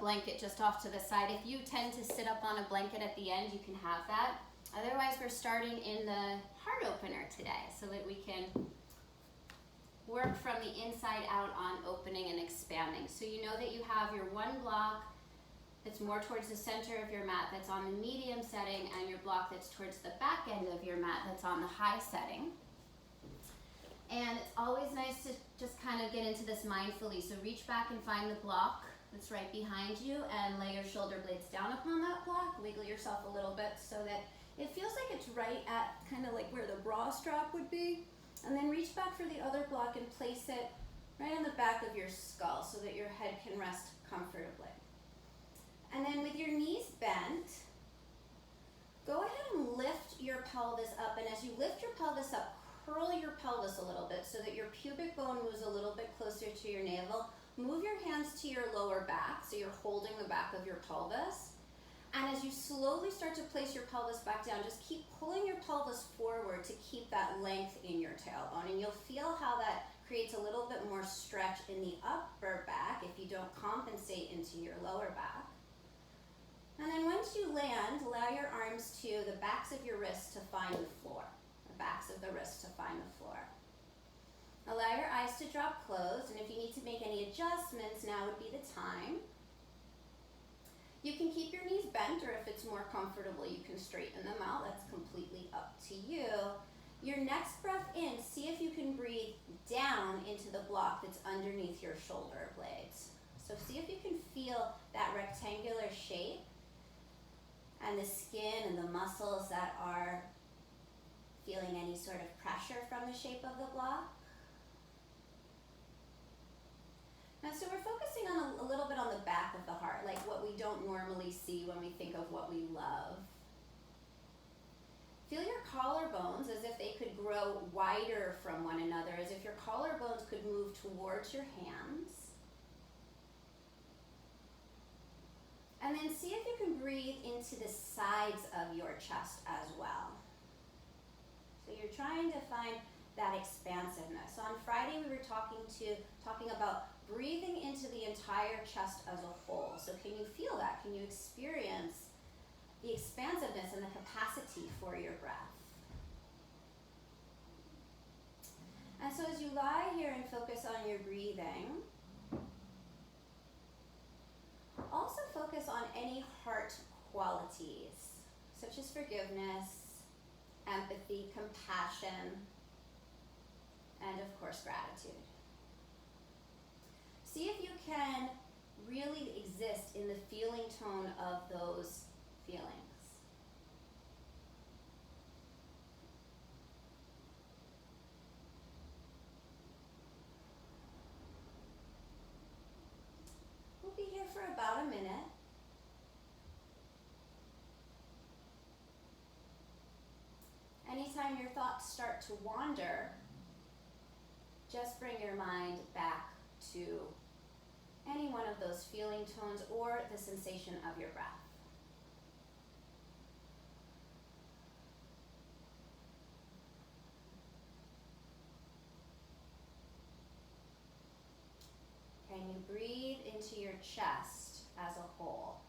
blanket just off to the side. If you tend to sit up on a blanket at the end, you can have that. Otherwise, we're starting in the heart opener today so that we can work from the inside out on opening and expanding. So you know that you have your one block that's more towards the center of your mat that's on the medium setting, and your block that's towards the back end of your mat that's on the high setting. And it's always nice to just kind of get into this mindfully. So reach back and find the block that's right behind you and lay your shoulder blades down upon that block. Wiggle yourself a little bit so that it feels like it's right at kind of like where the bra strap would be. And then reach back for the other block and place it right on the back of your skull so that your head can rest comfortably. And then with your knees bent, go ahead and lift your pelvis up. And as you lift your pelvis up, curl your pelvis a little bit so that your pubic bone moves a little bit closer to your navel. Move your hands to your lower back so you're holding the back of your pelvis. And as you slowly start to place your pelvis back down, just keep pulling your pelvis forward to keep that length in your tailbone. And you'll feel how that creates a little bit more stretch in the upper back if you don't compensate into your lower back. And then once you land, allow your arms to the backs of your wrists to find the floor. The backs of the wrists to find the floor. Allow your eyes to drop closed, and if you need to make any adjustments, now would be the time. You can keep your knees bent, or if it's more comfortable, you can straighten them out. That's completely up to you. Your next breath in, see if you can breathe down into the block that's underneath your shoulder blades. So see if you can feel that rectangular shape and the skin and the muscles that are feeling any sort of pressure from the shape of the block. Now, so we're focusing on a little bit on the back of the heart, like what we don't normally see when we think of what we love. Feel your collarbones as if they could grow wider from one another, as if your collarbones could move towards your hands. And then see if you can breathe into the sides of your chest as well. So you're trying to find that expansiveness. So on Friday we were talking about breathing into the entire chest as a whole. So can you feel that? Can you experience the expansiveness and the capacity for your breath? And so as you lie here and focus on your breathing, also focus on any heart qualities, such as forgiveness, empathy, compassion, and of course gratitude. See if you can really exist in the feeling tone of those feelings. We'll be here for about a minute. Anytime your thoughts start to wander, just bring your mind back to any one of those feeling tones or the sensation of your breath. Can you breathe into your chest as a whole?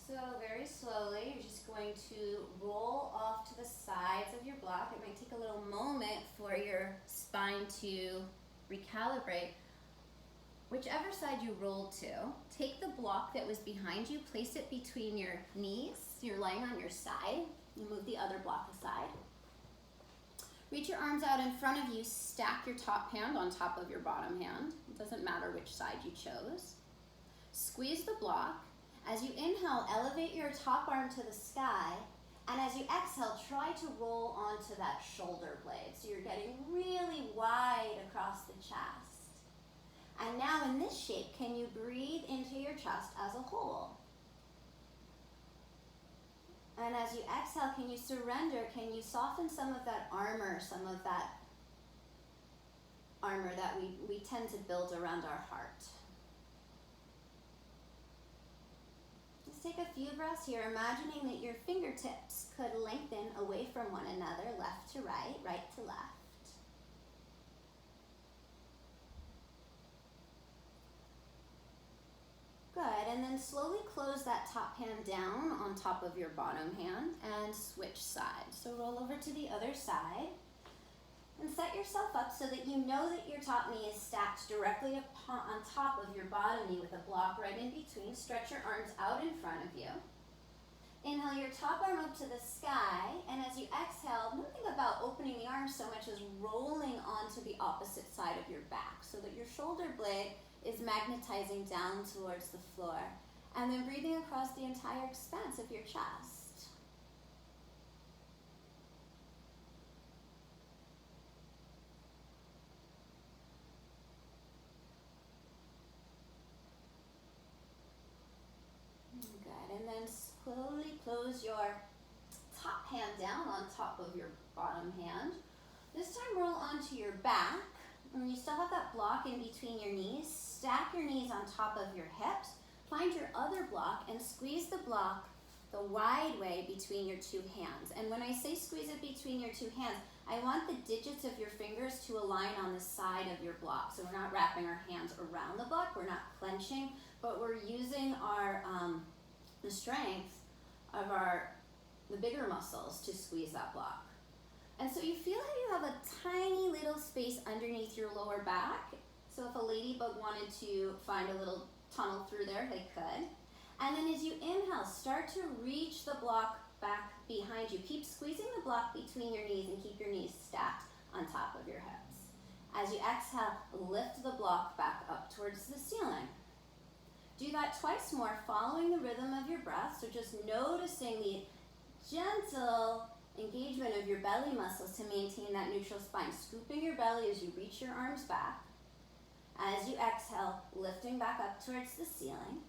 So very slowly, you're just going to roll off to the sides of your block. It might take a little moment for your spine to recalibrate. Whichever side you roll to, take the block that was behind you, place it between your knees. You're laying on your side. You move the other block aside. Reach your arms out in front of you. Stack your top hand on top of your bottom hand. It doesn't matter which side you chose. Squeeze the block. As you inhale, elevate your top arm to the sky, and as you exhale, try to roll onto that shoulder blade. So you're getting really wide across the chest. And now in this shape, can you breathe into your chest as a whole? And as you exhale, can you surrender? Can you soften some of that armor, that we tend to build around our heart? Just take a few breaths here, imagining that your fingertips could lengthen away from one another, left to right, right to left. Good, and then slowly close that top hand down on top of your bottom hand and switch sides. So roll over to the other side and set yourself up so that you know that your top knee is stacked directly on top of your bottom knee with a block right in between. Stretch your arms out in front of you. Inhale your top arm up to the sky, and as you exhale, don't think about opening the arms so much as rolling onto the opposite side of your back so that your shoulder blade is magnetizing down towards the floor, and then breathing across the entire expanse of your chest. Good, and then slowly close your top hand down on top of your bottom hand. This time roll onto your back, and you still have that block in between your knees. Stack your knees on top of your hips. Find your other block and squeeze the block the wide way between your two hands. And when I say squeeze it between your two hands, I want the digits of your fingers to align on the side of your block. So we're not wrapping our hands around the block, we're not clenching, but we're using our the strength of the bigger muscles to squeeze that block. And so you feel like you have a tiny little space underneath your lower back. So if a ladybug wanted to find a little tunnel through there, they could. And then as you inhale, start to reach the block back behind you. Keep squeezing the block between your knees and keep your knees stacked on top of your hips. As you exhale, lift the block back up towards the ceiling. Do that twice more, following the rhythm of your breath. So just noticing the gentle engagement of your belly muscles to maintain that neutral spine. Scooping your belly as you reach your arms back. As you exhale, lifting back up towards the ceiling.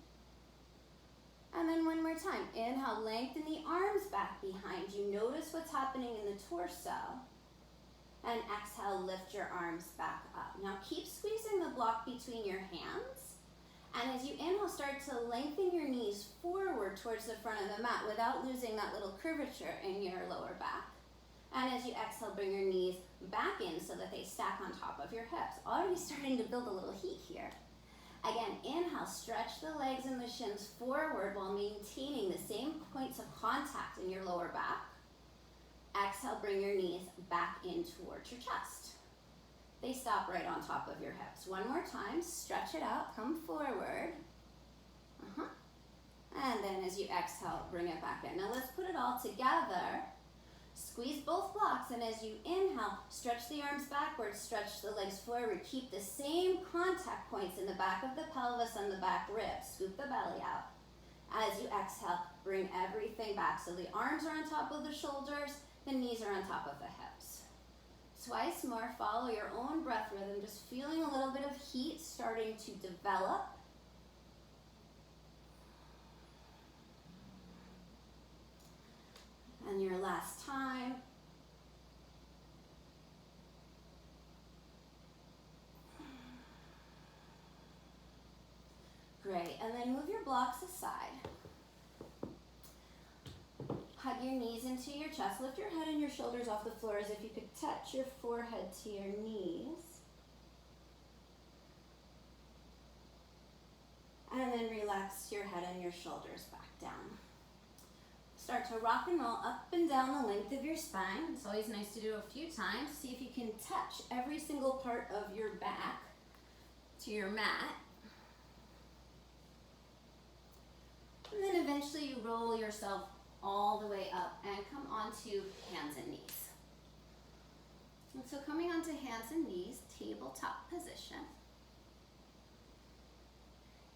And then one more time. Inhale, lengthen the arms back behind you. Notice what's happening in the torso. And exhale, lift your arms back up. Now keep squeezing the block between your hands. And as you inhale, start to lengthen your knees forward towards the front of the mat without losing that little curvature in your lower back. And as you exhale, bring your knees back in so that they stack on top of your hips. Already starting to build a little heat here. Again, inhale, stretch the legs and the shins forward while maintaining the same points of contact in your lower back. Exhale, bring your knees back in towards your chest. They stop right on top of your hips. One more time, stretch it out, come forward. And then as you exhale, bring it back in. Now let's put it all together. Squeeze both blocks, and as you inhale, stretch the arms backwards, stretch the legs forward. Keep the same contact points in the back of the pelvis and the back ribs. Scoop the belly out. As you exhale, bring everything back. So the arms are on top of the shoulders, the knees are on top of the hips. Twice more, follow your own breath rhythm, just feeling a little bit of heat starting to develop. And your last time. Great, and then move your blocks aside. Hug your knees into your chest. Lift your head and your shoulders off the floor as if you could touch your forehead to your knees. And then relax your head and your shoulders back down. Start to rock and roll up and down the length of your spine. It's always nice to do a few times. See if you can touch every single part of your back to your mat. And then eventually you roll yourself all the way up and come onto hands and knees. And so coming onto hands and knees, tabletop position.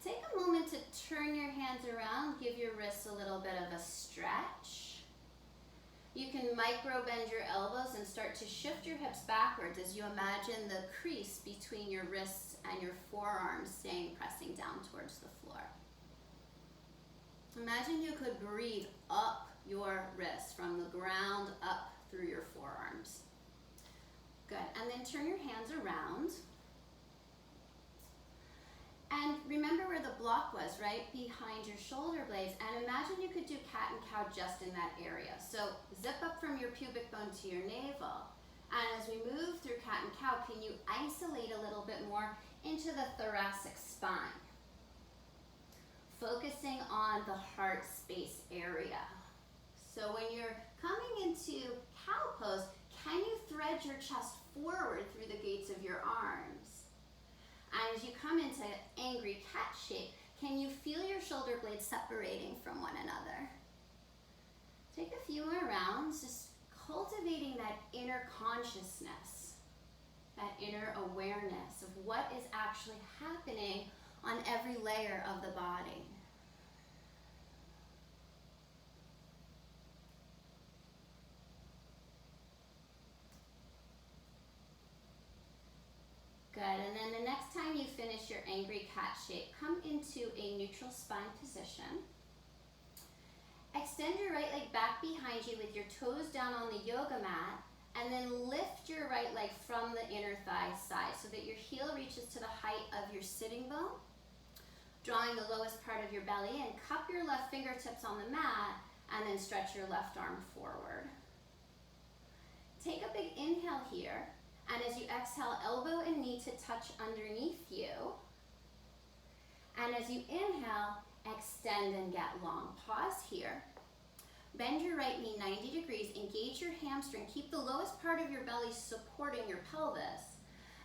Take a moment to turn your hands around, give your wrists a little bit of a stretch. You can micro bend your elbows and start to shift your hips backwards as you imagine the crease between your wrists and your forearms pressing down towards the floor. Imagine you could breathe up your wrists from the ground up through your forearms. Good, and then turn your hands around. And remember where the block was, right behind your shoulder blades, and imagine you could do cat and cow just in that area. So zip up from your pubic bone to your navel. And as we move through cat and cow, can you isolate a little bit more into the thoracic spine? Focusing on the heart space area. So when you're coming into cow pose, can you thread your chest forward through the gates of your arms? And as you come into angry cat shape, can you feel your shoulder blades separating from one another? Take a few more rounds, just cultivating that inner consciousness, that inner awareness of what is actually happening on every layer of the body. Good, and then the next time you finish your angry cat shape, come into a neutral spine position. Extend your right leg back behind you with your toes down on the yoga mat, and then lift your right leg from the inner thigh side so that your heel reaches to the height of your sitting bone, drawing the lowest part of your belly, and cup your left fingertips on the mat, and then stretch your left arm forward. Take a big inhale here. And as you exhale, elbow and knee to touch underneath you. And as you inhale, extend and get long. Pause here. Bend your right knee 90 degrees. Engage your hamstring. Keep the lowest part of your belly supporting your pelvis.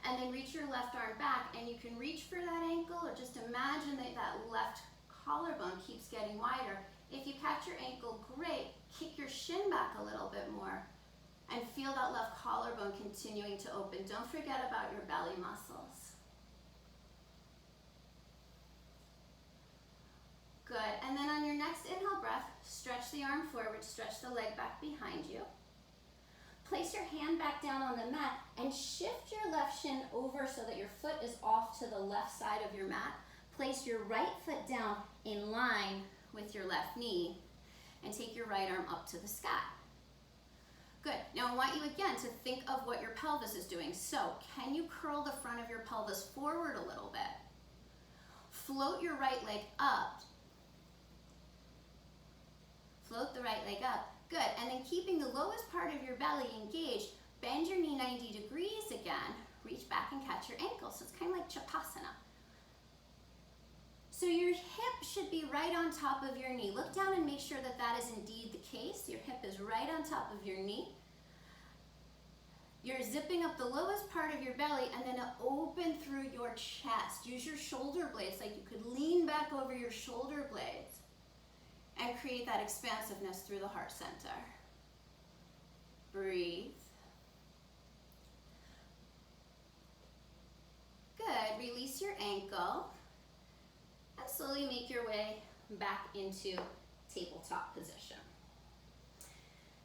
And then reach your left arm back. And you can reach for that ankle or just imagine that that left collarbone keeps getting wider. If you catch your ankle, great. Kick your shin back a little bit more. And feel that left collarbone continuing to open. Don't forget about your belly muscles. Good, and then on your next inhale breath, stretch the arm forward, stretch the leg back behind you. Place your hand back down on the mat and shift your left shin over so that your foot is off to the left side of your mat. Place your right foot down in line with your left knee and take your right arm up to the sky. Good. Now I want you again to think of what your pelvis is doing. So can you curl the front of your pelvis forward a little bit? Float your right leg up. Float the right leg up. Good. And then keeping the lowest part of your belly engaged, bend your knee 90 degrees again. Reach back and catch your ankle. So it's kind of like Chapasana. So your hip should be right on top of your knee. Look down and make sure that that is indeed the case. Your hip is right on top of your knee. You're zipping up the lowest part of your belly and then open through your chest. Use your shoulder blades like you could lean back over your shoulder blades and create that expansiveness through the heart center. Breathe. Good. Release your ankle. And slowly make your way back into tabletop position.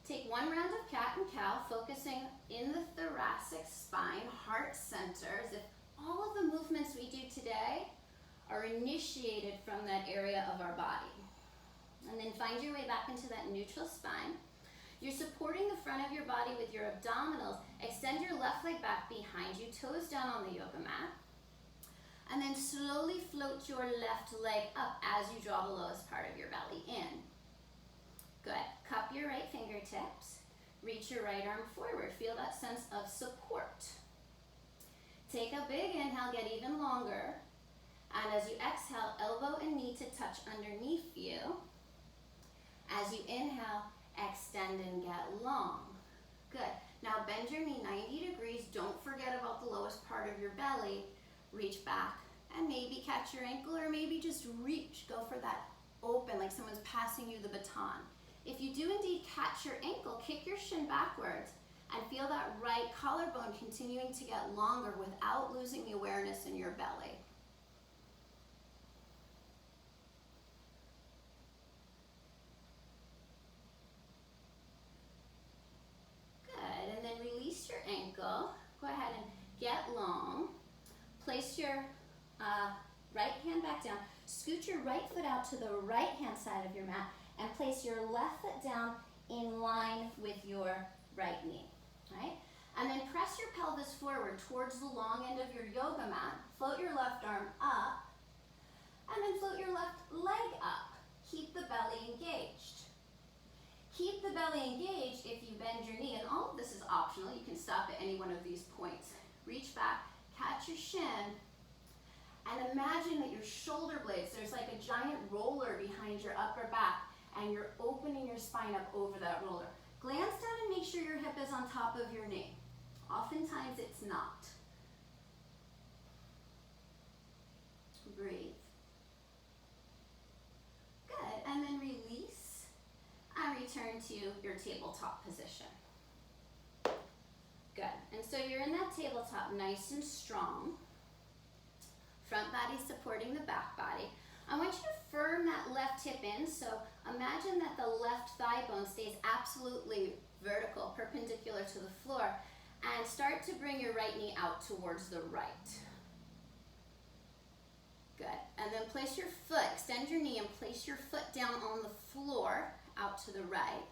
Take one round of cat and cow, focusing in the thoracic spine, heart center, as if all of the movements we do today are initiated from that area of our body. And then find your way back into that neutral spine. You're supporting the front of your body with your abdominals. Extend your left leg back behind you, toes down on the yoga mat. And then slowly float your left leg up as you draw the lowest part of your belly in. Good. Cup your right fingertips. Reach your right arm forward. Feel that sense of support. Take a big inhale, get even longer. And as you exhale, elbow and knee to touch underneath you. As you inhale, extend and get long. Good. Now bend your knee 90 degrees. Don't forget about the lowest part of your belly. Reach back and maybe catch your ankle or maybe just reach. Go for that open, like someone's passing you the baton. If you do indeed catch your ankle, kick your shin backwards and feel that right collarbone continuing to get longer without losing the awareness in your belly. Good, and then release your ankle. Go ahead and get long. Place your right hand back down. Scoot your right foot out to the right hand side of your mat and place your left foot down in line with your right knee, right? And then press your pelvis forward towards the long end of your yoga mat. Float your left arm up, and then float your left leg up. Keep the belly engaged. Keep the belly engaged if you bend your knee, and all of this is optional. You can stop at any one of these points. Reach back, catch your shin, and imagine that your shoulder blades, there's like a giant roller behind your upper back, and you're opening your spine up over that roller. Glance down and make sure your hip is on top of your knee. Oftentimes it's not. Breathe. Good, and then release and return to your tabletop position. Good, and so you're in that tabletop nice and strong. Front body supporting the back body. I want you to firm that left hip in, so imagine that the left thigh bone stays absolutely vertical, perpendicular to the floor, and start to bring your right knee out towards the right. Good, and then place your foot, extend your knee and place your foot down on the floor out to the right.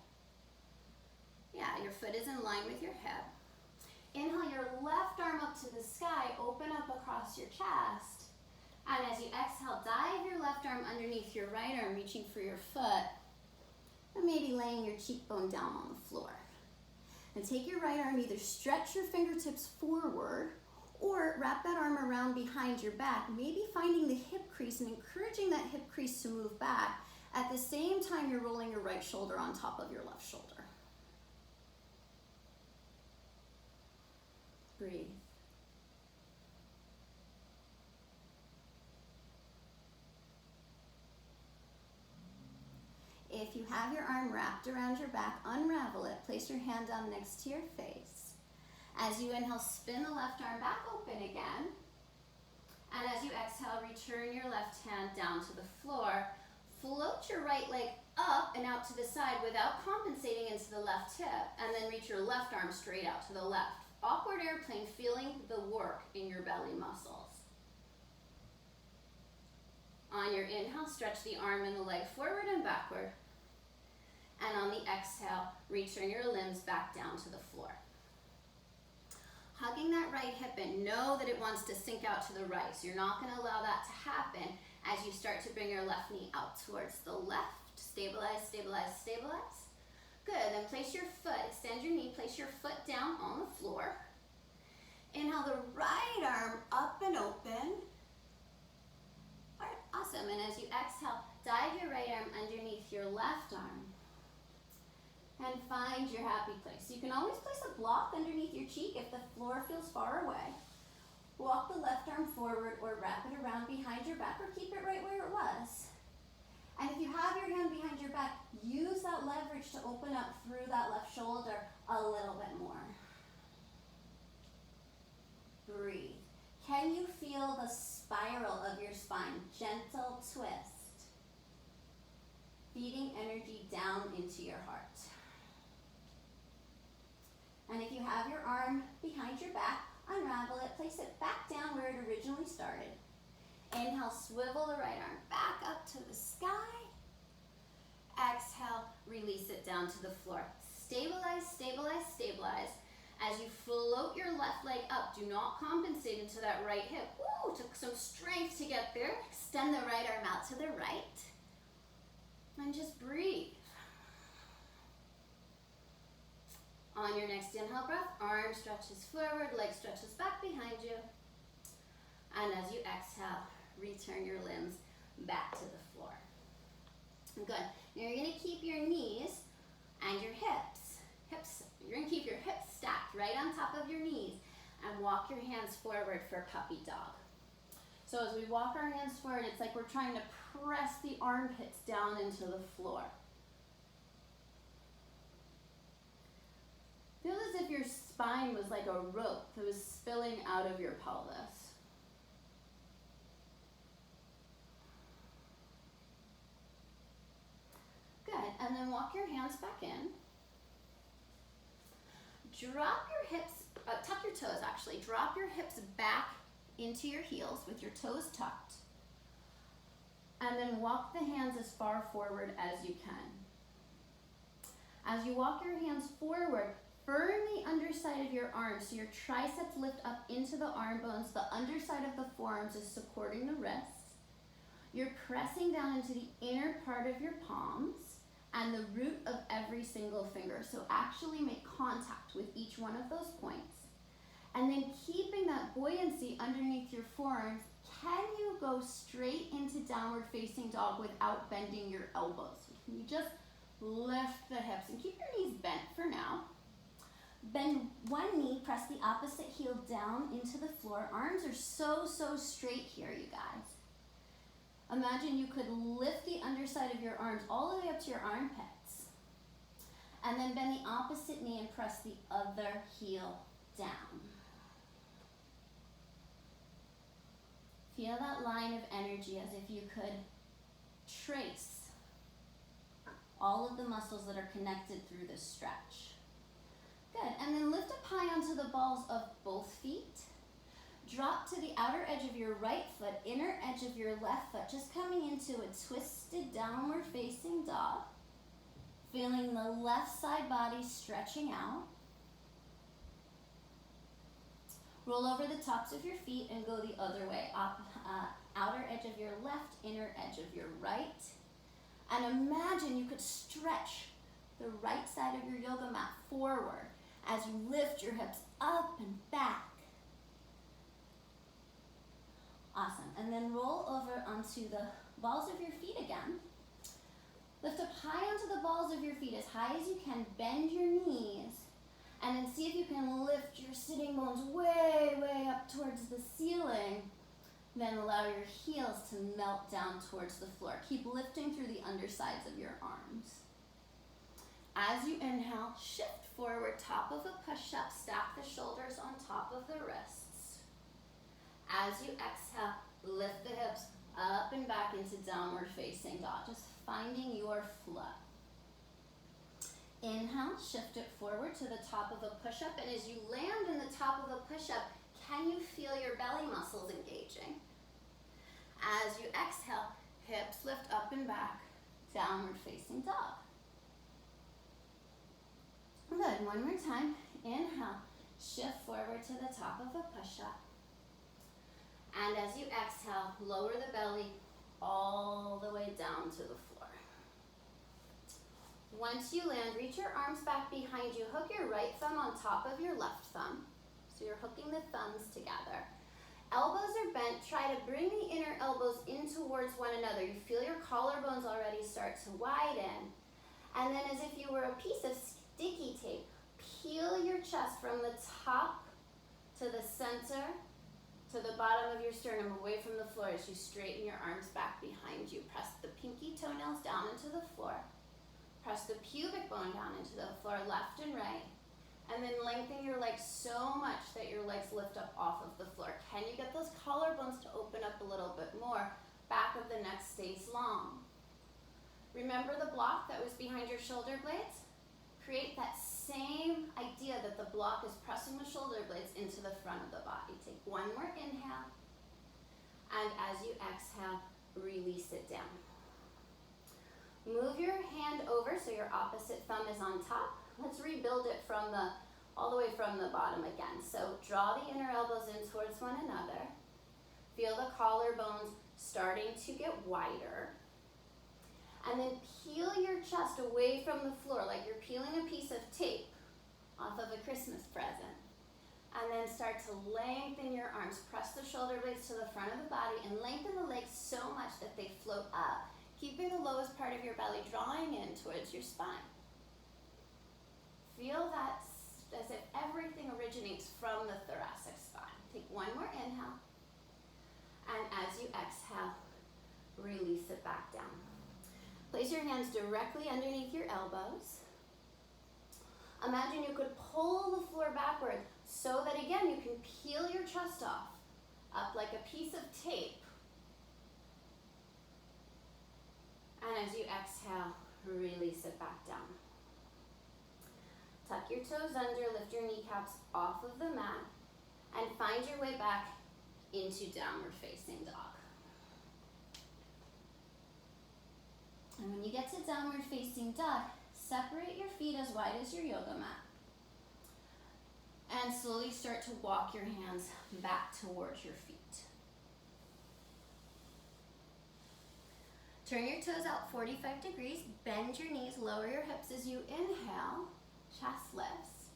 Yeah, your foot is in line with your hip. Inhale your left arm up to the sky, open up across your chest. And as you exhale, dive your left arm underneath your right arm, reaching for your foot, and maybe laying your cheekbone down on the floor. And take your right arm, either stretch your fingertips forward or wrap that arm around behind your back, maybe finding the hip crease and encouraging that hip crease to move back. At the same time, you're rolling your right shoulder on top of your left shoulder. Breathe. If you have your arm wrapped around your back, unravel it. Place your hand down next to your face. As you inhale, spin the left arm back open again. And as you exhale, return your left hand down to the floor. Float your right leg up and out to the side without compensating into the left hip. And then reach your left arm straight out to the left. Awkward airplane, feeling the work in your belly muscles. On your inhale, stretch the arm and the leg forward and backward. And on the exhale, return your limbs back down to the floor. Hugging that right hip in, know that it wants to sink out to the right. So you're not going to allow that to happen as you start to bring your left knee out towards the left. Stabilize, stabilize, stabilize. Good, then place your foot, extend your knee, place your foot down on the floor. Inhale the right arm up and open. All right, awesome, and as you exhale, dive your right arm underneath your left arm. And find your happy place. You can always place a block underneath your cheek if the floor feels far away. Walk the left arm forward or wrap it around behind your back or keep it right where it was. And if you have your hand behind your back, use that leverage to open up through that left shoulder a little bit more. Breathe. Can you feel the spiral of your spine? Gentle twist. Feeding energy down into your heart. And if you have your arm behind your back, unravel it, place it back down where it originally started. Inhale, swivel the right arm back up to the sky. Exhale, release it down to the floor. Stabilize, stabilize, stabilize. As you float your left leg up, do not compensate into that right hip. Woo, took some strength to get there. Extend the right arm out to the right. And just breathe. On your next inhale breath, arm stretches forward, leg stretches back behind you. And as you exhale, return your limbs back to the floor. Good. Now you're going to keep your knees and your hips. You're going to keep your hips stacked right on top of your knees and walk your hands forward for puppy dog. So as we walk our hands forward, it's like we're trying to press the armpits down into the floor. Feel as if your spine was like a rope that was spilling out of your pelvis. Good, and then walk your hands back in. Drop your hips, tuck your toes actually. Drop your hips back into your heels with your toes tucked. And then walk the hands as far forward as you can. As you walk your hands forward, firm the underside of your arms so your triceps lift up into the arm bones. The underside of the forearms is supporting the wrists. You're pressing down into the inner part of your palms and the root of every single finger. So actually make contact with each one of those points. And then keeping that buoyancy underneath your forearms, can you go straight into downward facing dog without bending your elbows? Can you just lift the hips and keep your knees bent for now? Bend one knee, press the opposite heel down into the floor. Arms are so straight here, you guys. Imagine you could lift the underside of your arms all the way up to your armpits. And then bend the opposite knee and press the other heel down. Feel that line of energy as if you could trace all of the muscles that are connected through this stretch. Good, and then lift up high onto the balls of both feet. Drop to the outer edge of your right foot, inner edge of your left foot, just coming into a twisted downward facing dog. Feeling the left side body stretching out. Roll over the tops of your feet and go the other way. Outer edge of your left, inner edge of your right. And imagine you could stretch the right side of your yoga mat forward as you lift your hips up and back. Awesome. And then roll over onto the balls of your feet again. Lift up high onto the balls of your feet as high as you can. Bend your knees. And then see if you can lift your sitting bones way up towards the ceiling. Then allow your heels to melt down towards the floor. Keep lifting through the undersides of your arms. As you inhale, shift forward, top of a push-up, stack the shoulders on top of the wrists. As you exhale, lift the hips up and back into downward facing dog, just finding your flow. Inhale, shift it forward to the top of a push-up, and as you land in the top of a push-up, can you feel your belly muscles engaging? As you exhale, hips lift up and back, downward facing dog. Good, one more time. Inhale, shift forward to the top of a push-up. And as you exhale, lower the belly all the way down to the floor. Once you land, reach your arms back behind you. Hook your right thumb on top of your left thumb. So you're hooking the thumbs together. Elbows are bent. Try to bring the inner elbows in towards one another. You feel your collarbones already start to widen. And then as if you were a piece of sticky tape, peel your chest from the top to the center to the bottom of your sternum, away from the floor as you straighten your arms back behind you. Press the pinky toenails down into the floor. Press the pubic bone down into the floor, left and right. And then lengthen your legs so much that your legs lift up off of the floor. Can you get those collarbones to open up a little bit more? Back of the neck stays long. Remember the block that was behind your shoulder blades? Create that same idea that the block is pressing the shoulder blades into the front of the body. Take one more inhale. And as you exhale, release it down. Move your hand over so your opposite thumb is on top. Let's rebuild it all the way from the bottom again. So draw the inner elbows in towards one another. Feel the collarbones starting to get wider. And then peel your chest away from the floor like you're peeling a piece of tape off of a Christmas present. And then start to lengthen your arms. Press the shoulder blades to the front of the body and lengthen the legs so much that they float up, keeping the lowest part of your belly drawing in towards your spine. Feel that as if everything originates from the thoracic spine. Take one more inhale. And as you exhale, release it back down. Place your hands directly underneath your elbows. Imagine you could pull the floor backward so that again you can peel your chest off, up like a piece of tape. And as you exhale, release it back down. Tuck your toes under, lift your kneecaps off of the mat, and find your way back into downward facing dog. And when you get to downward facing dog, Separate your feet as wide as your yoga mat. And slowly start to walk your hands back towards your feet. Turn your toes out 45 degrees, bend your knees, lower your hips as you inhale, chest lifts.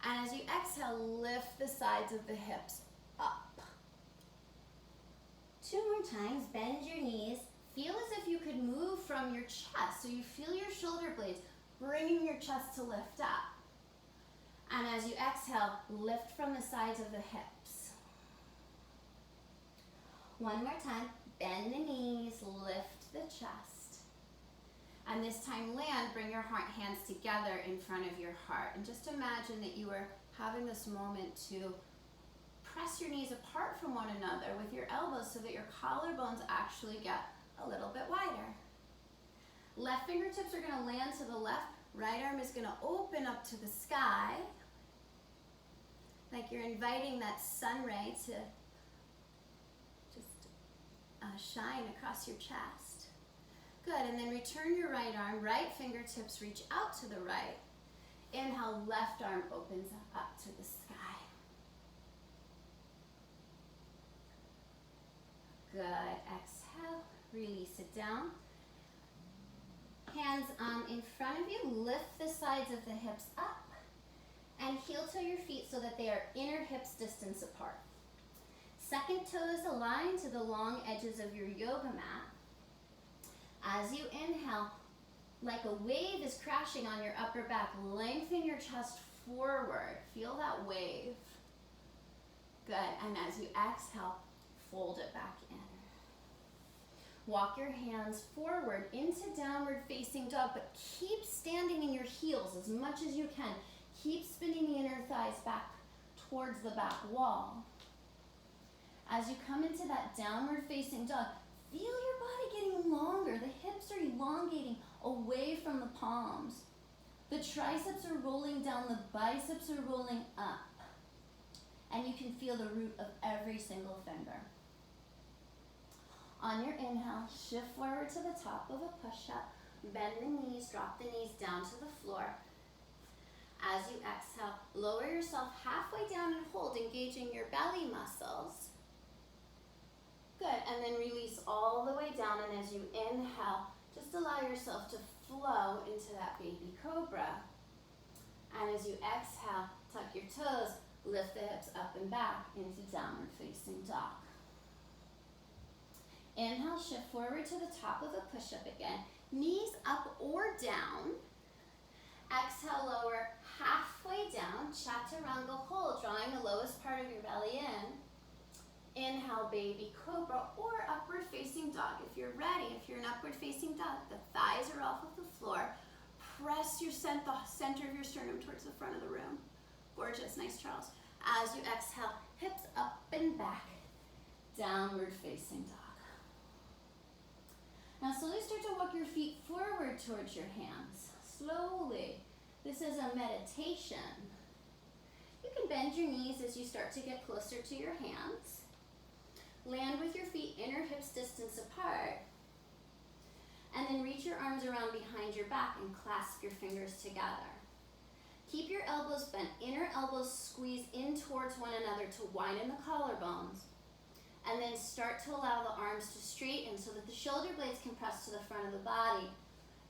And as you exhale, lift the sides of the hips up. 2 more times, bend your knees. Feel as if you could move from your chest, so you feel your shoulder blades bringing your chest to lift up. And as you exhale, lift from the sides of the hips. 1 more time, bend the knees, lift the chest. And this time land, bring your hands together in front of your heart. And just imagine that you are having this moment to press your knees apart from one another with your elbows so that your collarbones actually get a little bit wider. Left fingertips are going to land to the left. Right arm is going to open up to the sky, like you're inviting that sun ray to just shine across your chest. Good, and then return your right arm. Right fingertips reach out to the right. Inhale, left arm opens up to the sky. Good, exhale, release it down. Hands in front of you, lift the sides of the hips up and heel toe your feet so that they are inner hips distance apart. Second toe is aligned to the long edges of your yoga mat. As you inhale, like a wave is crashing on your upper back, lengthen your chest forward. Feel that wave. Good, and as you exhale, fold it back in. Walk your hands forward into downward facing dog, but keep standing in your heels as much as you can. Keep spinning the inner thighs back towards the back wall. As you come into that downward facing dog, feel your body getting longer. The hips are elongating away from the palms. The triceps are rolling down, the biceps are rolling up. And you can feel the root of every single finger. On your inhale, shift forward to the top of a push-up. Bend the knees, drop the knees down to the floor. As you exhale, lower yourself halfway down and hold, engaging your belly muscles. Good, and then release all the way down, and as you inhale, just allow yourself to flow into that baby cobra. And as you exhale, tuck your toes, lift the hips up and back into downward facing dog. Inhale, shift forward to the top of a push-up again. Knees up or down. Exhale, lower halfway down. Chaturanga hold, drawing the lowest part of your belly in. Inhale, baby cobra or upward facing dog. If you're ready, if you're an upward facing dog, the thighs are off of the floor. Press the center of your sternum towards the front of the room. Gorgeous, nice, Charles. As you exhale, hips up and back. Downward facing dog. Now slowly start to walk your feet forward towards your hands. Slowly. This is a meditation. You can bend your knees as you start to get closer to your hands. Land with your feet inner hips distance apart. And then reach your arms around behind your back and clasp your fingers together. Keep your elbows bent. Inner elbows squeeze in towards one another to widen the collarbones. And then start to allow the arms to straighten so that the shoulder blades can press to the front of the body.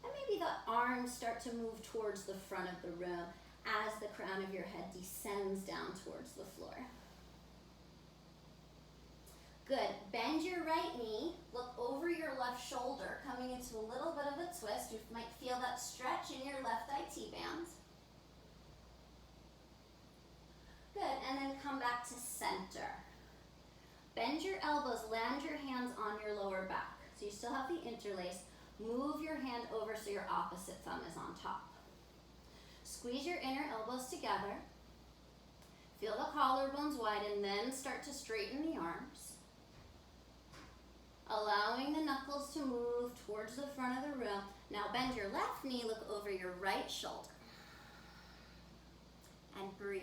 And maybe the arms start to move towards the front of the room as the crown of your head descends down towards the floor. Good. Bend your right knee. Look over your left shoulder, coming into a little bit of a twist. You might feel that stretch in your left IT bands. Good. And then come back to center. Bend your elbows, land your hands on your lower back. So you still have the interlace. Move your hand over so your opposite thumb is on top. Squeeze your inner elbows together. Feel the collarbones widen, then start to straighten the arms. Allowing the knuckles to move towards the front of the room. Now bend your left knee, look over your right shoulder. And breathe.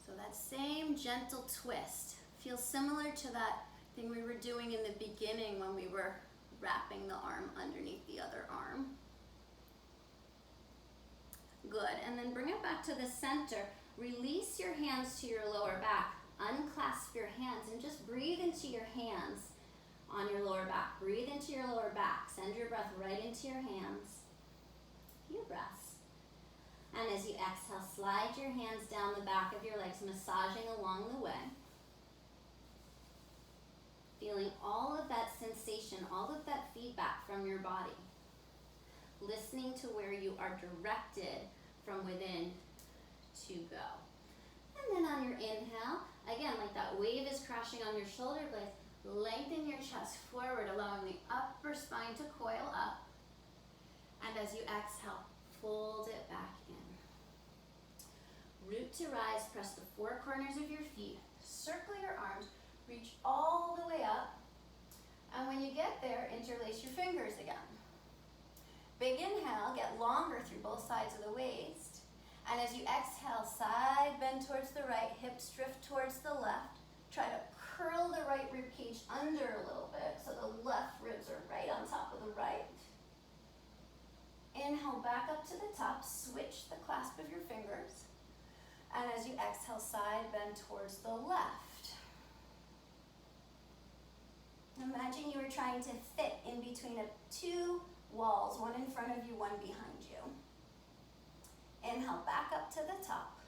So that same gentle twist feels similar to that thing we were doing in the beginning when we were wrapping the arm underneath the other arm. Good, and then bring it back to the center. Release your hands to your lower back. Unclasp your hands and just breathe into your hands on your lower back. Breathe into your lower back. Send your breath right into your hands. Few breaths. And as you exhale, slide your hands down the back of your legs, massaging along the way. Feeling all of that sensation, all of that feedback from your body. Listening to where you are directed from within to go. And then on your inhale, again, like that wave is crashing on your shoulder blades, lengthen your chest forward, allowing the upper spine to coil up. And as you exhale, fold it back in. Root to rise, press the four corners of your feet, circle your arms, reach all the way up. And when you get there, interlace your fingers again. Big inhale, get longer through both sides of the waist. And as you exhale, side bend towards the right, hips drift towards the left. Try to curl the right rib cage under a little bit so the left ribs are right on top of the right. Inhale back up to the top, switch the clasp of your fingers. And as you exhale, side bend towards the left. Imagine you were trying to fit in between two walls, one in front of you, one behind you. Inhale back up to the top.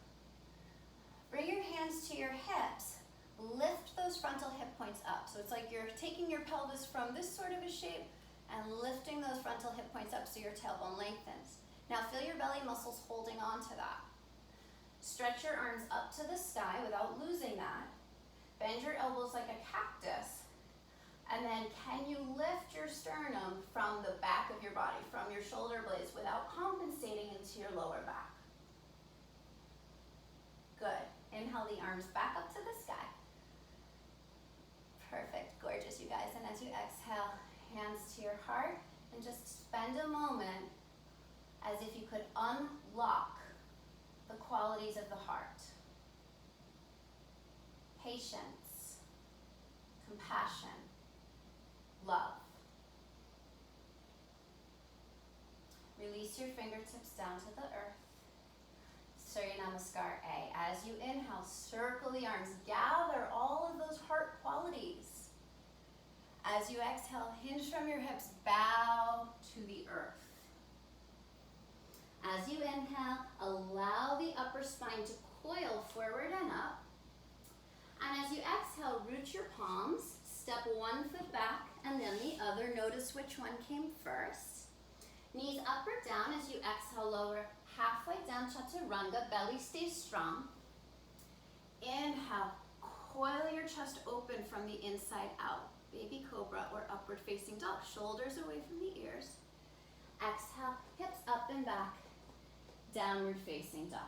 Bring your hands to your hips. Lift those frontal hip points up. So it's like you're taking your pelvis from this sort of a shape and lifting those frontal hip points up so your tailbone lengthens. Now feel your belly muscles holding on to that. Stretch your arms up to the sky without losing that. Bend your elbows like a cactus. And then can you lift your sternum from the back of your body, from your shoulder blades, without compensating into your lower back? Good. Inhale the arms back up to the sky. Perfect. Gorgeous, you guys. And as you exhale, hands to your heart, and just spend a moment as if you could unlock the qualities of the heart. Patience, compassion, love. Release your fingertips down to the earth. Surya Namaskar A. As you inhale, circle the arms. Gather all of those heart qualities. As you exhale, hinge from your hips, bow to the earth. As you inhale, allow the upper spine to coil forward and up. And as you exhale, root your palms, step one foot back and then the other. Notice which one came first. Knees up or down. As you exhale, lower halfway down, chaturanga, belly stays strong. Inhale, coil your chest open from the inside out. Baby cobra or upward facing dog, shoulders away from the ears. Exhale, hips up and back, downward facing dog.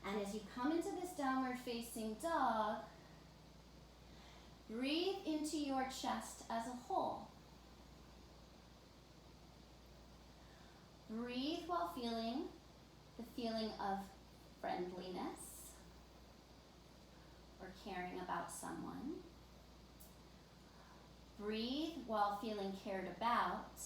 And as you come into this downward facing dog, breathe into your chest as a whole. Breathe while feeling the feeling of friendliness or caring about someone. Breathe while feeling cared about.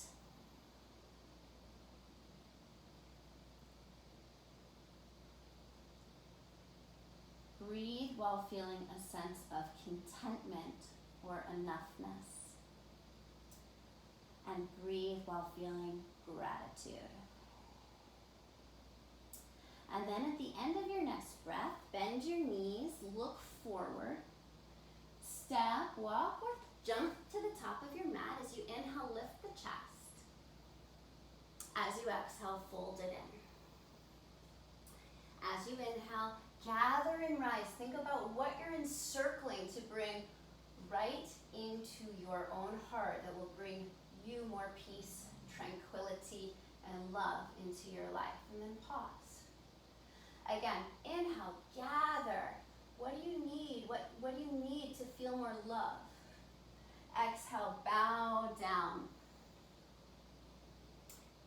Breathe while feeling a sense of contentment or enoughness. And breathe while feeling gratitude. And then at the end of your next breath, bend your knees, look forward, step, walk, or jump to the top of your mat. As you inhale, lift the chest. As you exhale, fold it in. As you inhale, gather and rise. Think about what you're encircling to bring right into your own heart that will bring you more peace, tranquility, and love into your life. And then pause. Again, inhale, gather. What do you need? What do you need to feel more love? Exhale, bow down.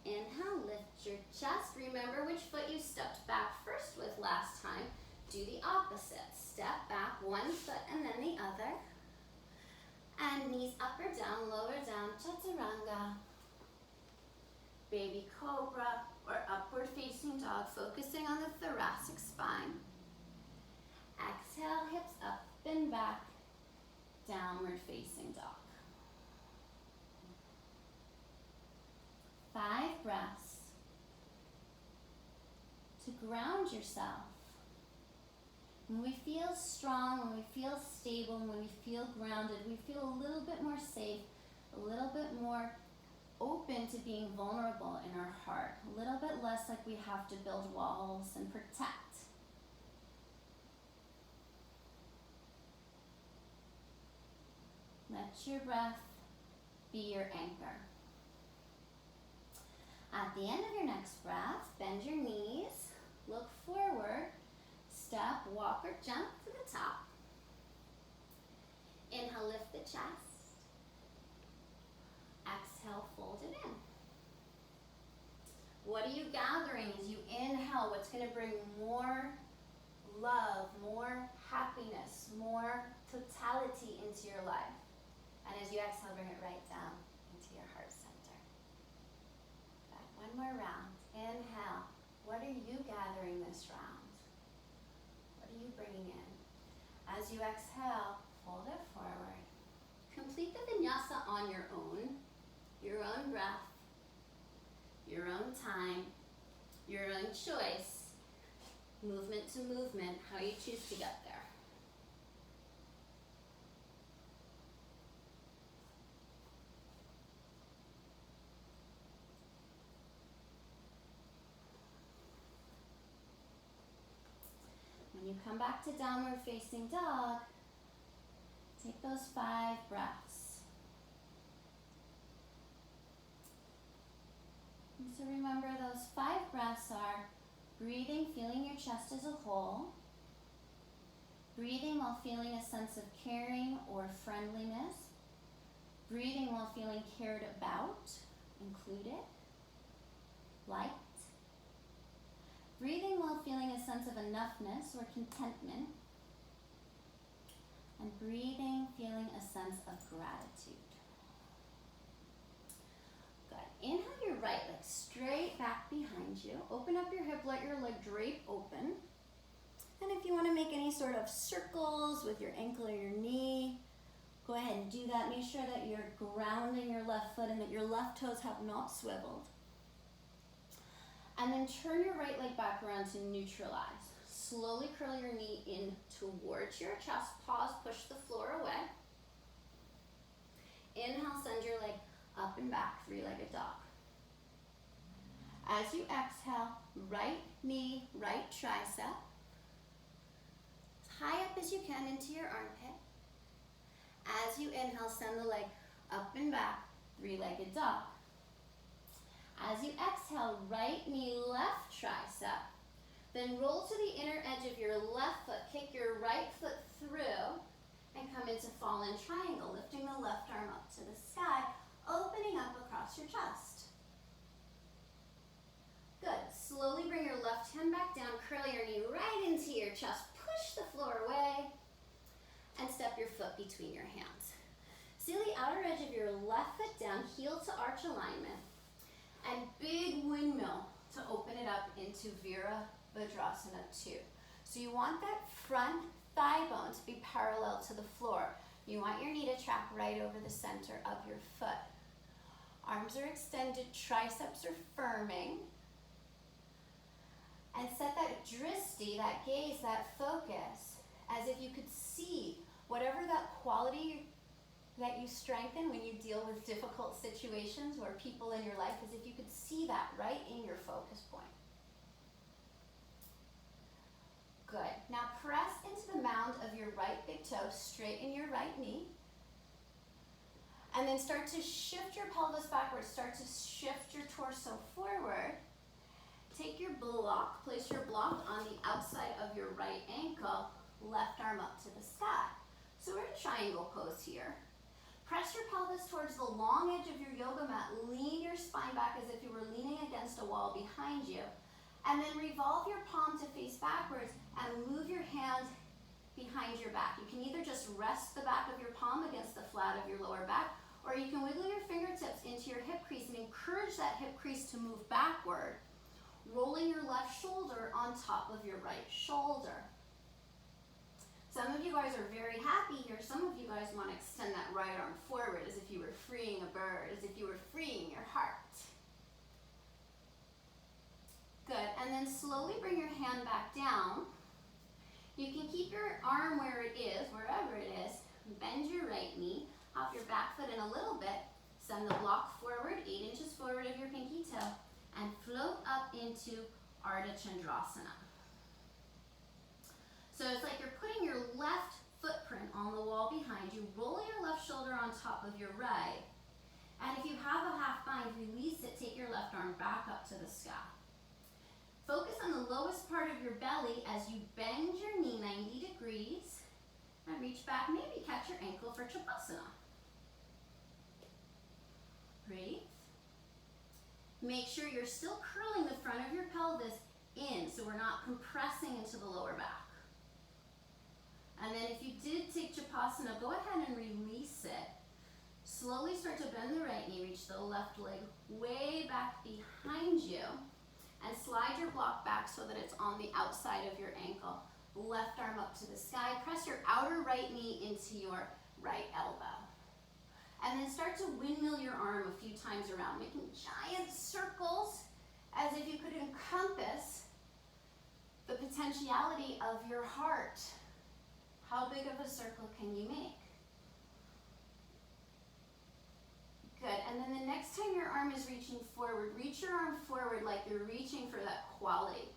Inhale, lift your chest. Remember which foot you stepped back first with last time. Do the opposite. Step back, one foot and then the other. And knees up or down, lower down, chaturanga. Baby cobra, or upward facing dog, focusing on the thoracic spine. Exhale, hips up and back, downward facing dog. 5 breaths to ground yourself. When we feel strong, when we feel stable, when we feel grounded, we feel a little bit more safe, a little bit more open to being vulnerable in our heart, a little bit less like we have to build walls and protect. Let your breath be your anchor. At the end of your next breath, bend your knees, look forward, step, walk, or jump to the top. Inhale, lift the chest. Exhale, fold it in. What are you gathering as you inhale? What's going to bring more love, more happiness, more totality into your life? And as you exhale, bring it right down into your heart center. Okay, one more round. Inhale. What are you gathering this round? What are you bringing in? As you exhale, fold it forward. Complete the vinyasa on your own breath, your own time, your own choice, movement to movement, how you choose to get there. When you come back to downward facing dog, take those 5 breaths. And so remember, those 5 breaths are breathing, feeling your chest as a whole, breathing while feeling a sense of caring or friendliness, breathing while feeling cared about, included, liked, breathing while feeling a sense of enoughness or contentment, and breathing, feeling a sense of gratitude. Good. Inhale your right leg straight back behind you. Open up your hip, let your leg drape open. And if you want to make any sort of circles with your ankle or your knee, go ahead and do that. Make sure that you're grounding your left foot and that your left toes have not swiveled. And then turn your right leg back around to neutralize. Slowly curl your knee in towards your chest. Pause, push the floor away. Inhale, send your leg up and back, 3-legged dog. As you exhale, right knee, right tricep. As high up as you can into your armpit. As you inhale, send the leg up and back, 3-legged dog. As you exhale, right knee, left tricep. Then roll to the inner edge of your left foot. Kick your right foot through and come into fallen triangle, lifting the left arm up to the sky, opening up across your chest. Good. Slowly bring your left hand back down, curl your knee right into your chest, push the floor away, and step your foot between your hands. Seal the outer edge of your left foot down, heel to arch alignment, and big windmill to open it up into Virabhadrasana 2. So you want that front thigh bone to be parallel to the floor. You want your knee to track right over the center of your foot. Arms are extended, triceps are firming. And set that dristi, that gaze, that focus, as if you could see whatever that quality that you strengthen when you deal with difficult situations or people in your life, as if you could see that right in your focus point. Good. Now press into the mound of your right big toe, straighten your right knee, and then start to shift your pelvis backwards, start to shift your torso forward. Take your block, place your block on the outside of your right ankle, left arm up to the sky. So we're in triangle pose here. Press your pelvis towards the long edge of your yoga mat. Lean your spine back as if you were leaning against a wall behind you. And then revolve your palm to face backwards and move your hand behind your back. You can either just rest the back of your palm against the flat of your lower back, or you can wiggle your fingertips into your hip crease and encourage that hip crease to move backward, rolling your left shoulder on top of your right shoulder. Some of you guys are very happy here. Some of you guys want to extend that right arm forward as if you were freeing a bird, as if you were freeing your heart. Good, and then slowly bring your hand back down. You can keep your arm where it is, wherever it is. Bend your right knee, hop your back foot in a little bit, send the block forward, 8 inches forward of your pinky toe, and float up into Ardha Chandrasana. So it's like you're putting your left footprint on the wall behind you, roll your left shoulder on top of your right, and if you have a half bind, release it, take your left arm back up to the sky. Focus on the lowest part of your belly as you bend your knee 90 degrees and reach back, maybe catch your ankle for Chapasana. Breathe. Make sure you're still curling the front of your pelvis in, so we're not compressing into the lower back. And then if you did take Chapasana, go ahead and release it. Slowly start to bend the right knee, reach the left leg way back behind you, and slide your block back so that it's on the outside of your ankle. Left arm up to the sky, press your outer right knee into your right elbow. And then start to windmill your arm a few times around, making giant circles as if you could encompass the potentiality of your heart. How big of a circle can you make? Good, and then the next time your arm is reaching forward, reach your arm forward like you're reaching for that quality.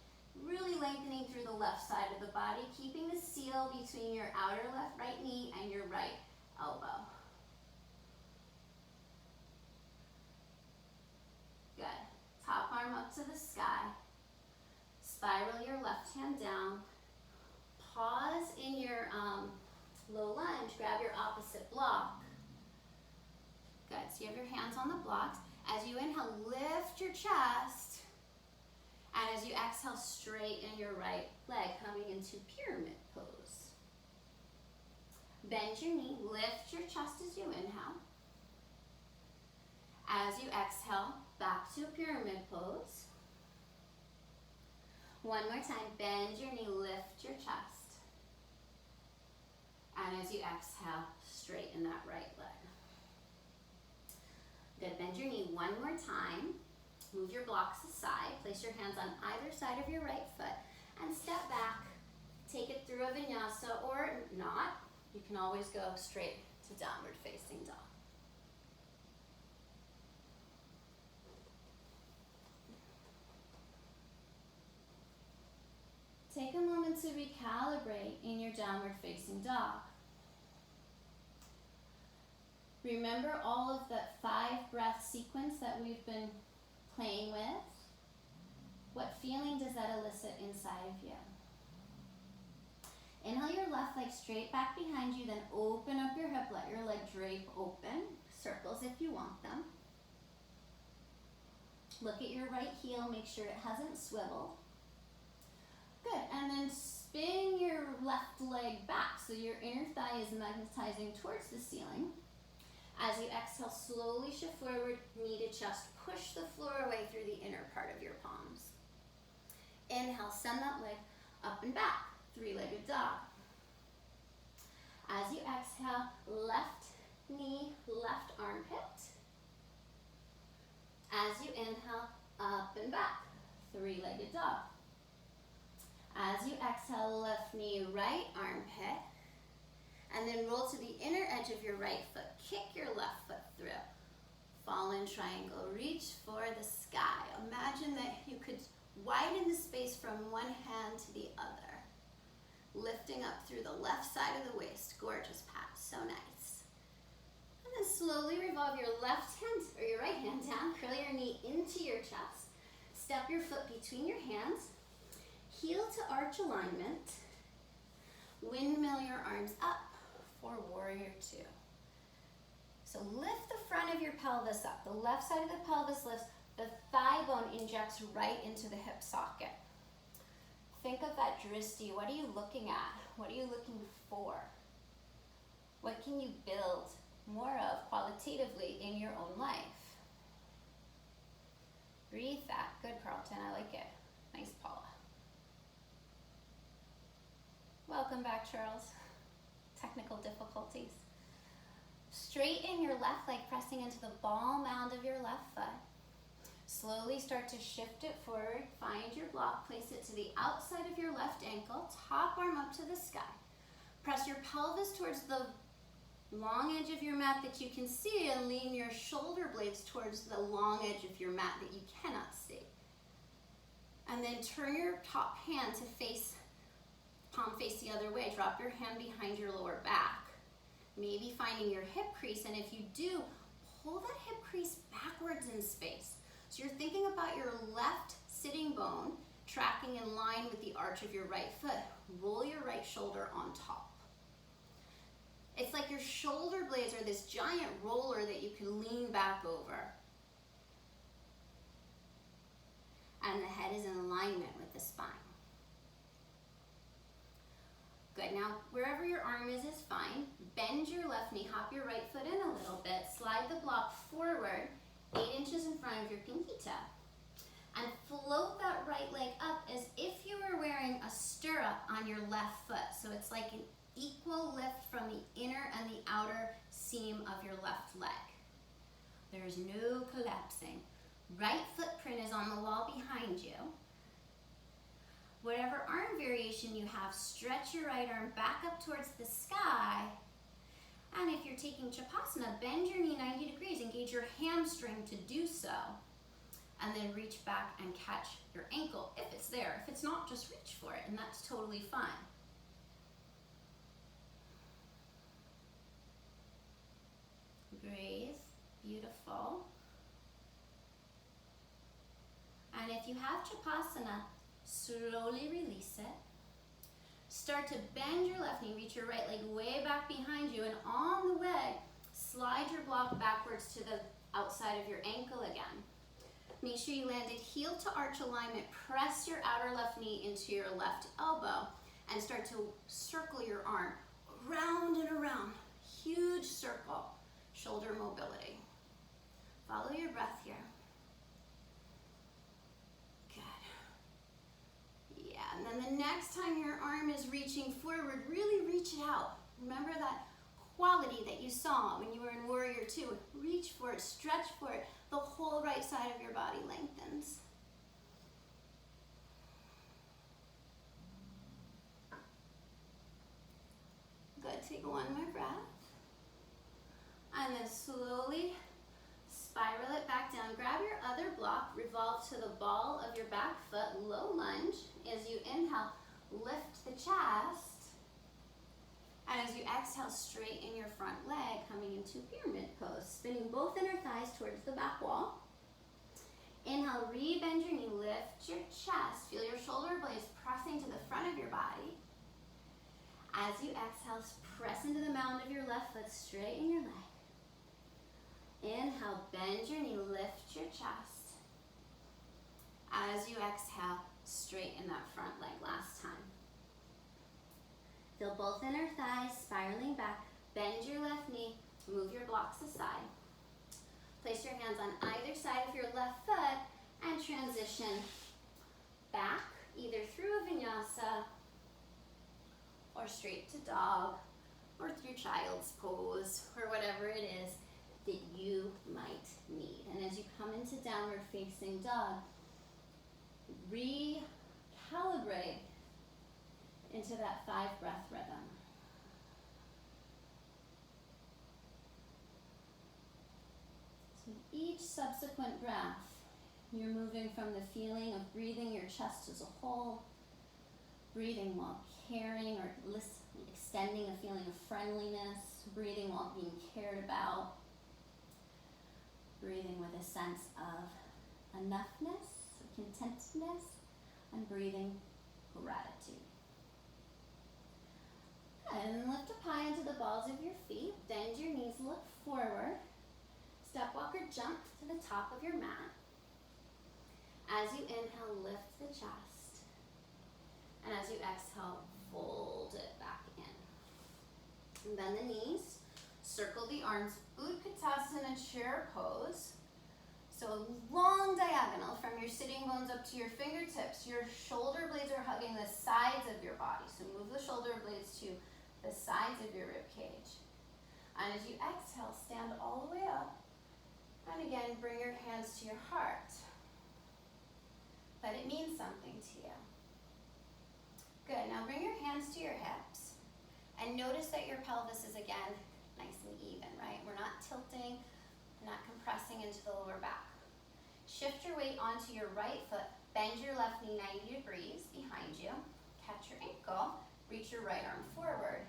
Really lengthening through the left side of the body, keeping the seal between your outer right knee and your right elbow. Good. Top arm up to the sky. Spiral your left hand down. Pause in your low lunge. Grab your opposite block. Good. So you have your hands on the blocks. As you inhale, lift your chest. And as you exhale, straighten your right leg, coming into pyramid pose. Bend your knee, lift your chest as you inhale. As you exhale, back to a pyramid pose. One more time, bend your knee, lift your chest. And as you exhale, straighten that right leg. Good, bend your knee one more time. Move your blocks aside, place your hands on either side of your right foot, and step back. Take it through a vinyasa or not. You can always go straight to downward facing dog. Take a moment to recalibrate in your downward facing dog. Remember all of that 5 breath sequence that we've been playing with? What feeling does that elicit inside of you? Inhale your left leg straight back behind you, then open up your hip, let your leg drape open. Circles if you want them. Look at your right heel, make sure it hasn't swiveled. Good, and then spin your left leg back so your inner thigh is magnetizing towards the ceiling. As you exhale, slowly shift forward, knee to chest. Push the floor away through the inner part of your palms. Inhale, send that leg up and back, 3-legged dog. As you exhale, left knee, left armpit. As you inhale, up and back, 3-legged dog. As you exhale, left knee, right armpit. And then roll to the inner edge of your right foot. Kick your left foot through. Fallen triangle. Reach for the sky. Imagine that you could widen the space from one hand to the other. Lifting up through the left side of the waist. Gorgeous, Pat. So nice. And then slowly revolve your left hand or your right hand down. Curl your knee into your chest. Step your foot between your hands. Heel to arch alignment. Windmill your arms up for warrior 2. So lift the front of your pelvis up. The left side of the pelvis lifts. The thigh bone injects right into the hip socket. Think of that drishti. What are you looking at? What are you looking for? What can you build more of qualitatively in your own life? Breathe that. Good, Carlton. I like it. Nice, Paula. Welcome back, Charles. Technical difficulties. Straighten your left leg, pressing into the ball mound of your left foot. Slowly start to shift it forward. Find your block, place it to the outside of your left ankle, top arm up to the sky. Press your pelvis towards the long edge of your mat that you can see and lean your shoulder blades towards the long edge of your mat that you cannot see. And then turn your top hand to face, palm face the other way. Drop your hand behind your lower back. Maybe finding your hip crease, and if you do, pull that hip crease backwards in space. So you're thinking about your left sitting bone tracking in line with the arch of your right foot. Roll your right shoulder on top. It's like your shoulder blades are this giant roller that you can lean back over. And the head is in alignment with the spine. Good, now wherever your arm is fine. Bend your left knee, hop your right foot in a little bit, slide the block forward 8 inches in front of your pinky toe. And float that right leg up as if you were wearing a stirrup on your left foot. So it's like an equal lift from the inner and the outer seam of your left leg. There's no collapsing. Right footprint is on the wall behind you. Whatever arm variation you have, stretch your right arm back up towards the sky. And if you're taking Chapasana, bend your knee 90 degrees, engage your hamstring to do so. And then reach back and catch your ankle if it's there. If it's not, just reach for it, and that's totally fine. Breathe, beautiful. And if you have Chapasana, slowly release it. Start to bend your left knee, reach your right leg way back behind you, and on the way, slide your block backwards to the outside of your ankle again. Make sure you landed heel to arch alignment. Press your outer left knee into your left elbow and start to circle your arm around and around. Huge circle, shoulder mobility. Follow your breath here. And then the next time your arm is reaching forward, really reach it out. Remember that quality that you saw when you were in Warrior 2. Reach for it, stretch for it. The whole right side of your body lengthens. Good, take one more breath. And then slowly spiral it back down. Grab your other block, revolve to the ball of your back foot, low lunge. As you inhale, lift the chest. And as you exhale, straighten your front leg, coming into pyramid pose. Spinning both inner thighs towards the back wall. Inhale, re-bend your knee, lift your chest. Feel your shoulder blades pressing to the front of your body. As you exhale, press into the mound of your left foot, straighten your leg. Inhale, bend your knee, lift your chest. As you exhale, straighten that front leg last time. Feel both inner thighs spiraling back. Bend your left knee, move your blocks aside. Place your hands on either side of your left foot and transition back, either through a vinyasa or straight to dog or through child's pose or whatever it is that you might need. And as you come into downward facing dog, recalibrate into that 5-breath rhythm. So each subsequent breath, you're moving from the feeling of breathing your chest as a whole, breathing while caring or extending a feeling of friendliness, breathing while being cared about, breathing with a sense of enoughness, contentedness, and breathing gratitude. And lift up high into the balls of your feet. Bend your knees, look forward. Step, walk, or jump to the top of your mat. As you inhale, lift the chest. And as you exhale, fold it back in. And bend the knees. Circle the arms. Utkatasana chair pose. So long diagonal from your sitting bones up to your fingertips. Your shoulder blades are hugging the sides of your body. So move the shoulder blades to the sides of your rib cage. And as you exhale, stand all the way up. And again, bring your hands to your heart. Let it mean something to you. Good, now bring your hands to your hips. And notice that your pelvis is again nice and even, right? We're not tilting, we're not compressing into the lower back. Shift your weight onto your right foot. Bend your left knee 90 degrees behind you. Catch your ankle. Reach your right arm forward.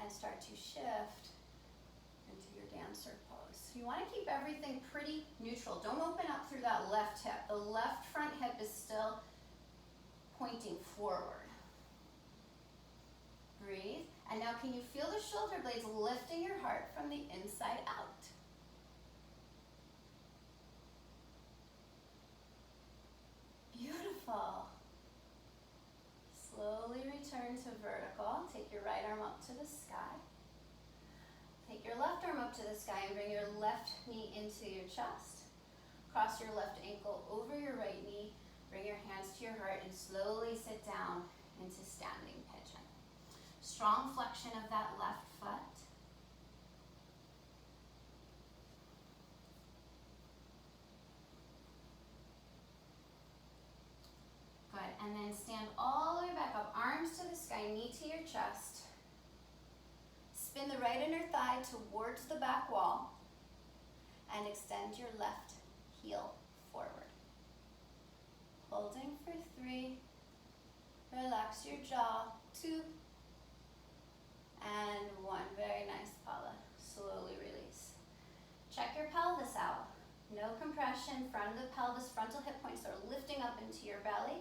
And start to shift into your dancer pose. You want to keep everything pretty neutral. Don't open up through that left hip. The left front hip is still pointing forward. Breathe. And now can you feel the shoulder blades lifting your heart from the inside out? Beautiful. Slowly return to vertical. Take your right arm up to the sky. Take your left arm up to the sky and bring your left knee into your chest. Cross your left ankle over your right knee. Bring your hands to your heart and slowly sit down into standing pigeon. Strong flexion of that left foot. Good, and then stand all the way back up, arms to the sky, knee to your chest. Spin the right inner thigh towards the back wall and extend your left heel forward. Holding for 3, relax your jaw, 2, and 1. Very nice, Paula. Slowly release. Check your pelvis out. No compression, front of the pelvis, frontal hip points are lifting up into your belly.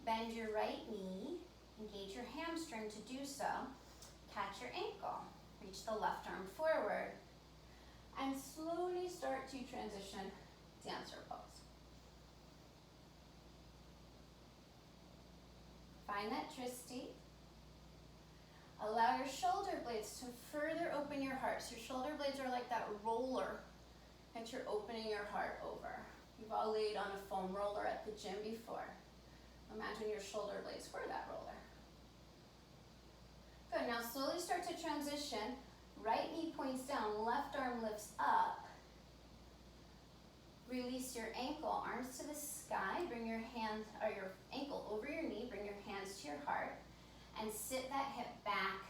Bend your right knee, engage your hamstring to do so. Catch your ankle, reach the left arm forward, and slowly start to transition dancer pose. Find that tristy. Allow your shoulder blades to further open your heart. So your shoulder blades are like that roller that you're opening your heart over. You've all laid on a foam roller at the gym before. Imagine your shoulder blades were that roller. Good, now slowly start to transition. Right knee points down, left arm lifts up. Release your ankle, arms to the sky. Bring your hand or your ankle over your knee. Bring your hands to your heart. And sit that hip back,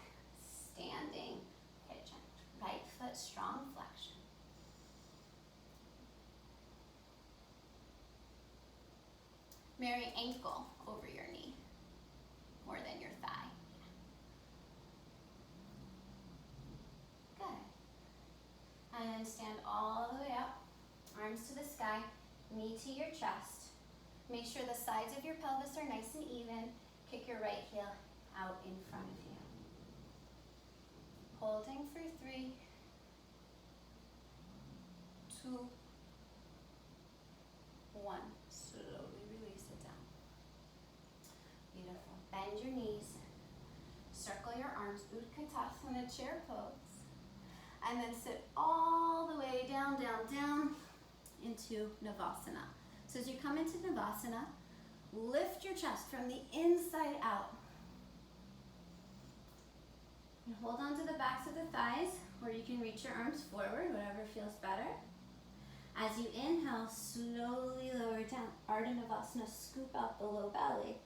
standing pigeon. Right foot, strong flexion. Marry ankle over your knee, more than your thigh. Good. And then stand all the way up, arms to the sky, knee to your chest. Make sure the sides of your pelvis are nice and even. Kick your right heel out in front of you. Holding for 3, 2, 1. Slowly release it down. Beautiful. Bend your knees. Circle your arms, Utkatasana chair pose. And then sit all the way down, down, down into Navasana. So as you come into Navasana, lift your chest from the inside out. And hold on to the backs of the thighs, or you can reach your arms forward, whatever feels better. As you inhale, slowly lower down, Ardha Navasana, scoop out the low belly.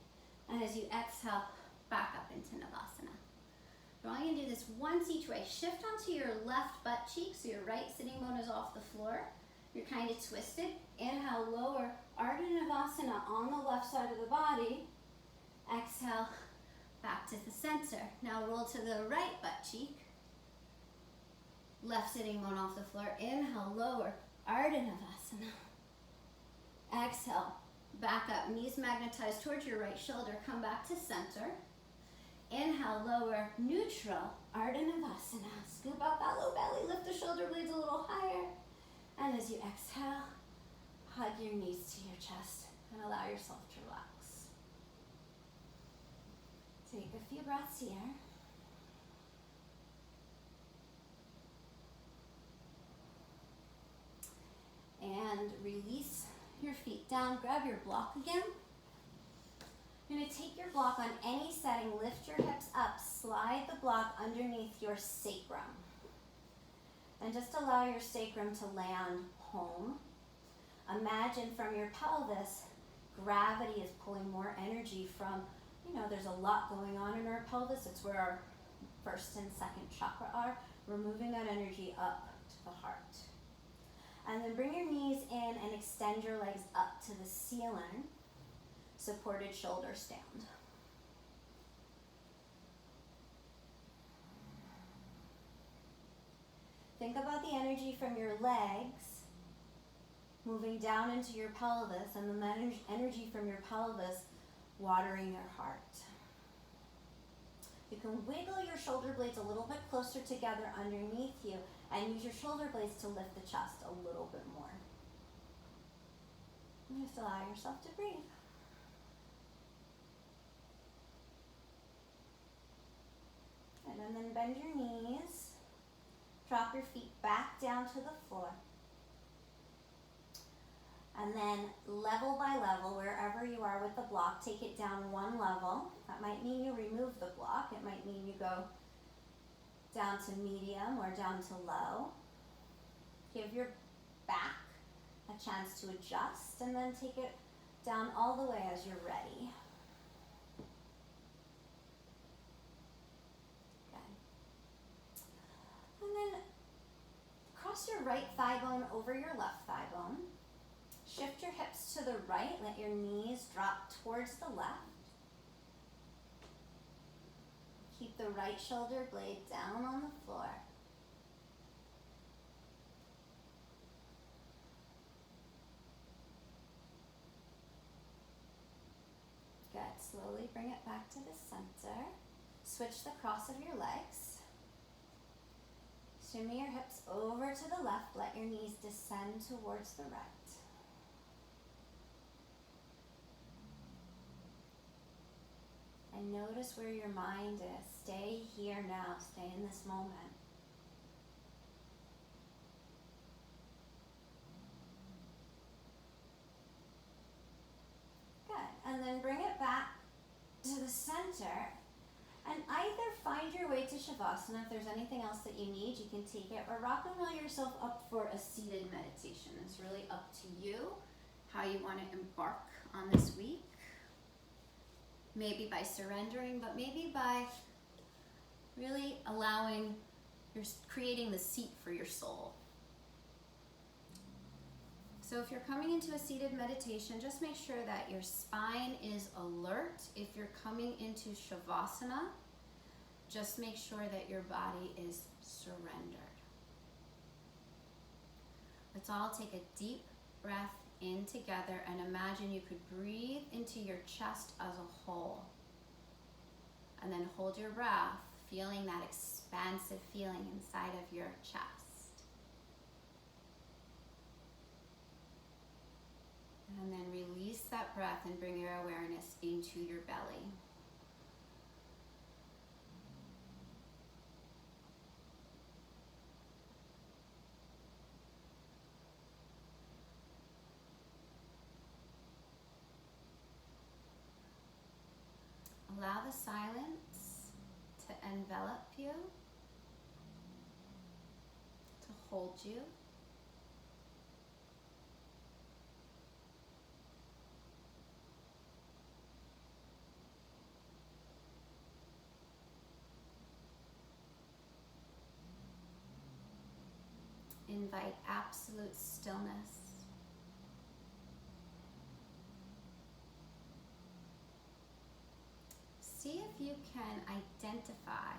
And as you exhale, back up into Navasana. We're only gonna do this once each way. Shift onto your left butt cheek, so your right sitting bone is off the floor. You're kind of twisted. Inhale, lower, Ardha Navasana on the left side of the body. Exhale, back to the center. Now roll to the right butt cheek. Left sitting bone off the floor. Inhale, lower, Ardha Navasana. Exhale, back up, knees magnetized towards your right shoulder. Come back to center. Inhale, lower, neutral, Ardha Navasana. Scoop out that low belly, lift the shoulder blades a little higher. And as you exhale, hug your knees to your chest and allow yourself to relax. Take a few breaths here. And feet down, grab your block again. You're going to take your block on any setting, lift your hips up, slide the block underneath your sacrum. And just allow your sacrum to land home. Imagine from your pelvis, gravity is pulling more energy from, there's a lot going on in our pelvis. It's where our first and second chakra are. We're moving that energy up to the heart. And then bring your knees in and extend your legs up to the ceiling. Supported shoulder stand. Think about the energy from your legs moving down into your pelvis, and then that energy from your pelvis watering your heart. You can wiggle your shoulder blades a little bit closer together underneath you and use your shoulder blades to lift the chest a little bit more. And just allow yourself to breathe. And then bend your knees. Drop your feet back down to the floor. And then level by level, wherever you are with the block, take it down one level. That might mean you remove the block. It might mean you go down to medium or down to low. Give your back a chance to adjust, and then take it down all the way as you're ready. Good. And then cross your right thigh bone over your left thigh bone. Shift your hips to the right, let your knees drop towards the left. Keep the right shoulder blade down on the floor. Good, slowly bring it back to the center. Switch the cross of your legs. Shimmy your hips over to the left, let your knees descend towards the right. And notice where your mind is. Stay here now. Stay in this moment. Good. And then bring it back to the center. And either find your way to Shavasana. If there's anything else that you need, you can take it. Or rock and roll yourself up for a seated meditation. It's really up to you how you want to embark on this week. Maybe by surrendering, but maybe by really creating the seat for your soul. So if you're coming into a seated meditation, just make sure that your spine is alert. If you're coming into Shavasana, just make sure that your body is surrendered. Let's all take a deep breath in together and imagine you could breathe into your chest as a whole. And then hold your breath, feeling that expansive feeling inside of your chest. And then release that breath and bring your awareness into your belly. Allow the silence to envelop you, to hold you. Invite absolute stillness. See if you can identify,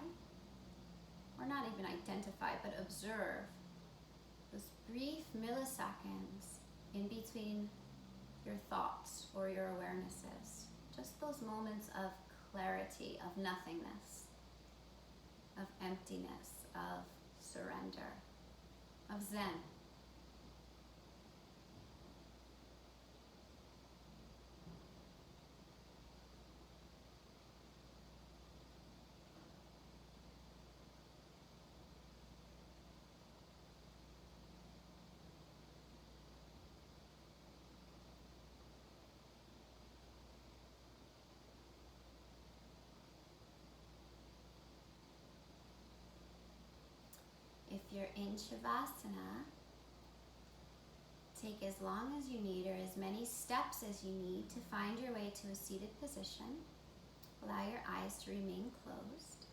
or not even identify, but observe those brief milliseconds in between your thoughts or your awarenesses. Just those moments of clarity, of nothingness, of emptiness, of surrender, of Zen. you're in Shavasana, take as long as you need or as many steps as you need to find your way to a seated position. Allow your eyes to remain closed.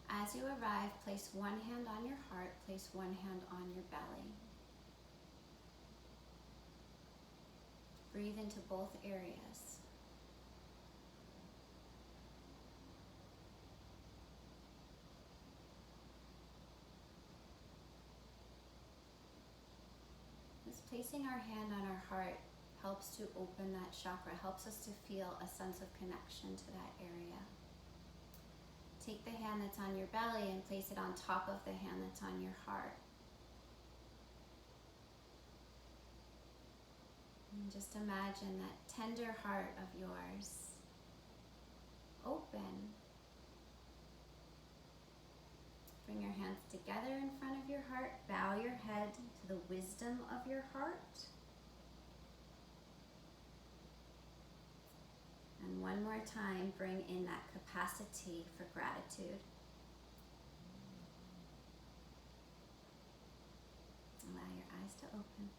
As you arrive, place one hand on your heart, place one hand on your belly. Breathe into both areas. Just placing our hand on our heart helps to open that chakra, helps us to feel a sense of connection to that area. Take the hand that's on your belly and place it on top of the hand that's on your heart. And just imagine that tender heart of yours open. Bring your hands together in front of your heart. Bow your head to the wisdom of your heart. And one more time, bring in that capacity for gratitude. Allow your eyes to open.